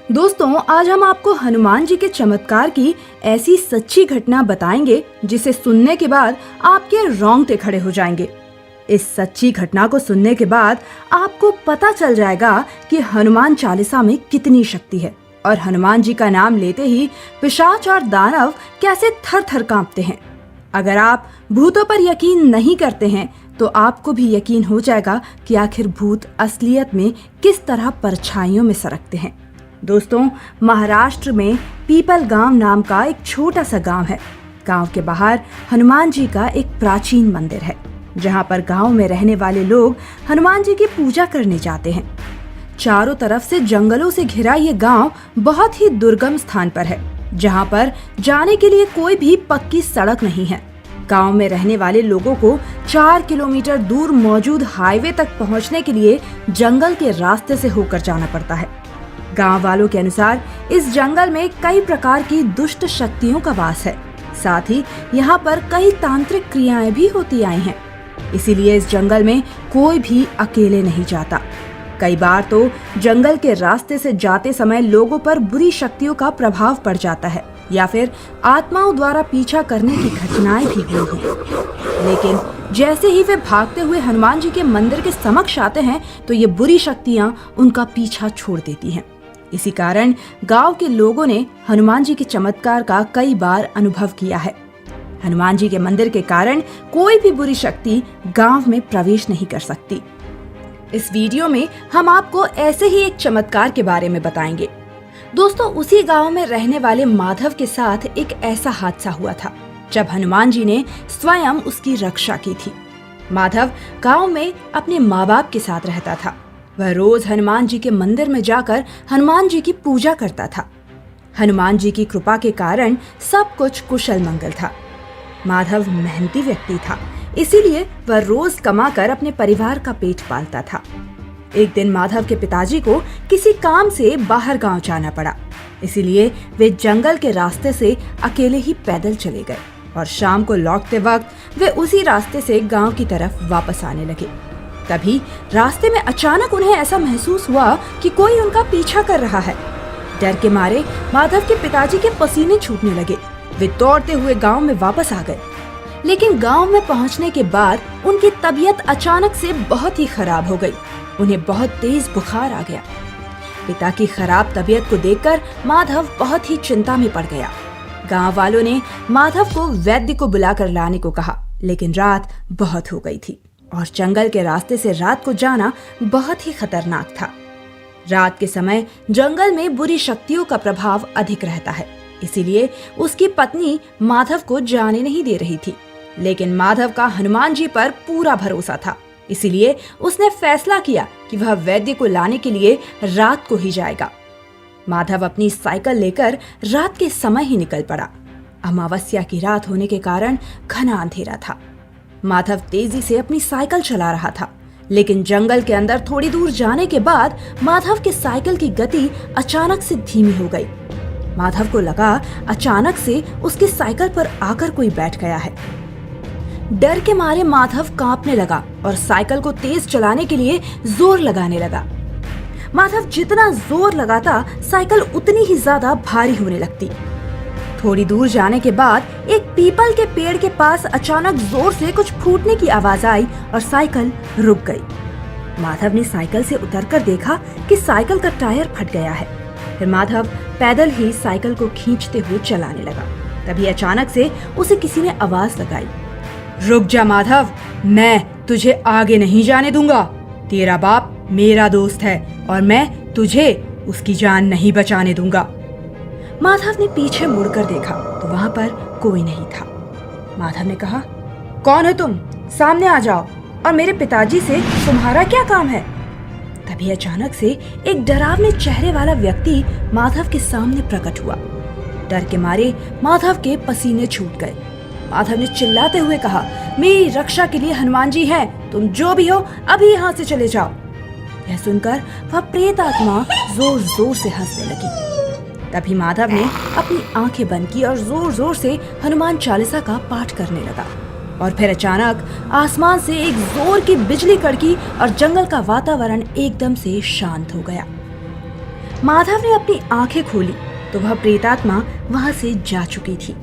दोस्तों, आज हम आपको हनुमान जी के चमत्कार की ऐसी सच्ची घटना बताएंगे जिसे सुनने के बाद आपके रोंगटे खड़े हो जाएंगे। इस सच्ची घटना को सुनने के बाद आपको पता चल जाएगा कि हनुमान चालीसा में कितनी शक्ति है और हनुमान जी का नाम लेते ही पिशाच और दानव कैसे थर थर कांपते हैं। अगर आप भूतों पर यकीन नहीं करते हैं तो आपको भी यकीन हो जाएगा कि आखिर भूत असलियत में किस तरह परछाइयों में सरकते हैं। दोस्तों, महाराष्ट्र में पीपल गांव नाम का एक छोटा सा गांव है। गांव के बाहर हनुमान जी का एक प्राचीन मंदिर है, जहां पर गांव में रहने वाले लोग हनुमान जी की पूजा करने जाते हैं। चारों तरफ से जंगलों से घिरा ये गांव बहुत ही दुर्गम स्थान पर है, जहां पर जाने के लिए कोई भी पक्की सड़क नहीं है। गांव में रहने वाले लोगों को 4 किलोमीटर दूर मौजूद हाईवे तक पहुंचने के लिए जंगल के रास्ते से होकर जाना पड़ता है। गांव वालों के अनुसार इस जंगल में कई प्रकार की दुष्ट शक्तियों का वास है। साथ ही यहाँ पर कई तांत्रिक क्रियाएं भी होती आई हैं। इसीलिए इस जंगल में कोई भी अकेले नहीं जाता। कई बार तो जंगल के रास्ते से जाते समय लोगों पर बुरी शक्तियों का प्रभाव पड़ जाता है या फिर आत्माओं द्वारा पीछा करने की घटनाएं भी हुई हैं। लेकिन जैसे ही वे भागते हुए हनुमान जी के मंदिर के समक्ष आते हैं तो ये बुरी शक्तियां उनका पीछा छोड़ देती हैं। इसी कारण गांव के लोगों ने हनुमान जी के चमत्कार का कई बार अनुभव किया है। हनुमान जी के मंदिर के कारण कोई भी बुरी शक्ति गांव में प्रवेश नहीं कर सकती। इस वीडियो में हम आपको ऐसे ही एक चमत्कार के बारे में बताएंगे। दोस्तों, उसी गांव में रहने वाले माधव के साथ एक ऐसा हादसा हुआ था जब हनुमान जी ने स्वयं उसकी रक्षा की थी। माधव गांव में अपने माँ बाप के साथ रहता था। वह रोज हनुमान जी के मंदिर में जाकर हनुमान जी की पूजा करता था। हनुमान जी की कृपा के कारण सब कुछ कुशल मंगल था। माधव मेहनती व्यक्ति था, इसीलिए वह रोज कमाकर अपने परिवार का पेट पालता था। एक दिन माधव के पिताजी को किसी काम से बाहर गांव जाना पड़ा, इसीलिए वे जंगल के रास्ते से अकेले ही पैदल चले गए और शाम को लौटते वक्त वे उसी रास्ते से गांव की तरफ वापस आने लगे। तभी रास्ते में अचानक उन्हें ऐसा महसूस हुआ कि कोई उनका पीछा कर रहा है। डर के मारे माधव के पिताजी के पसीने छूटने लगे। वे दौड़ते हुए गांव में वापस आ गए, लेकिन गांव में पहुंचने के बाद उनकी तबीयत अचानक से बहुत ही खराब हो गई। उन्हें बहुत तेज बुखार आ गया। पिता की खराब तबीयत को देखकर माधव बहुत ही चिंता में पड़ गया। गांव वालों ने माधव को वैद्य को बुलाकर लाने को कहा, लेकिन रात बहुत हो गई थी और जंगल के रास्ते से रात को जाना बहुत ही खतरनाक था। रात के समय जंगल में बुरी शक्तियों का प्रभाव अधिक रहता है, इसीलिए उसकी पत्नी माधव को जाने नहीं दे रही थी। लेकिन माधव का हनुमान जी पर पूरा भरोसा था, इसीलिए उसने फैसला किया कि वह वैद्य को लाने के लिए रात को ही जाएगा। माधव अपनी साइकिल लेकर रात के समय ही निकल पड़ा। अमावस्या की रात होने के कारण घना अंधेरा था। माधव तेजी से अपनी साइकिल चला रहा था, लेकिन जंगल के अंदर थोड़ी दूर जाने के बाद माधव की साइकिल की गति अचानक से धीमी हो गई। माधव को लगा अचानक से उसकी साइकिल पर आकर कोई बैठ गया है। डर के मारे माधव कांपने लगा और साइकिल को तेज चलाने के लिए जोर लगाने लगा। माधव जितना जोर लगाता साइकिल उतनी ही ज्यादा भारी होने लगती। थोड़ी दूर जाने के बाद एक पीपल के पेड़ के पास अचानक जोर से कुछ फूटने की आवाज आई और साइकिल रुक गई। माधव ने साइकिल से उतरकर देखा कि साइकिल का टायर फट गया है। फिर माधव पैदल ही साइकिल को खींचते हुए चलाने लगा। तभी अचानक से उसे किसी ने आवाज लगाई, रुक जा माधव, मैं तुझे आगे नहीं जाने दूंगा। तेरा बाप मेरा दोस्त है और मैं तुझे उसकी जान नहीं बचाने दूंगा। माधव ने पीछे मुड़कर देखा तो वहां पर कोई नहीं था। माधव ने कहा, कौन हो तुम? सामने आ जाओ, और मेरे पिताजी से तुम्हारा क्या काम है? तभी अचानक से एक डरावने चेहरे वाला व्यक्ति माधव के सामने प्रकट हुआ। डर के मारे माधव के पसीने छूट गए। माधव ने चिल्लाते हुए कहा, मेरी रक्षा के लिए हनुमान जी हैं, तुम जो भी हो अभी यहाँ से चले जाओ। यह सुनकर वह प्रेत आत्मा जोर जोर से हंसने लगी। तभी माधव ने अपनी आंखें बंद की और जोर जोर से हनुमान चालीसा का पाठ करने लगा। और फिर अचानक आसमान से एक जोर की बिजली कड़की और जंगल का वातावरण एकदम से शांत हो गया। माधव ने अपनी आंखें खोली तो वह प्रेतात्मा वहां से जा चुकी थी।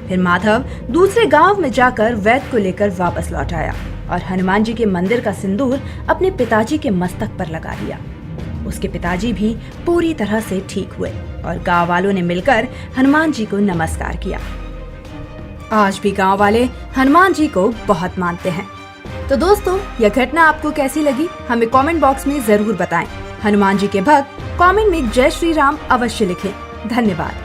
फिर माधव दूसरे गांव में जाकर वैद्य को लेकर वापस लौट आया और हनुमान जी के मंदिर का सिंदूर अपने पिताजी के मस्तक पर लगा दिया। उसके पिताजी भी पूरी तरह से ठीक हुए और गांव वालों ने मिलकर हनुमान जी को नमस्कार किया। आज भी गांव वाले हनुमान जी को बहुत मानते हैं। तो दोस्तों, यह घटना आपको कैसी लगी हमें कमेंट बॉक्स में जरूर बताएं। हनुमान जी के भक्त कमेंट में जय श्री राम अवश्य लिखें। धन्यवाद।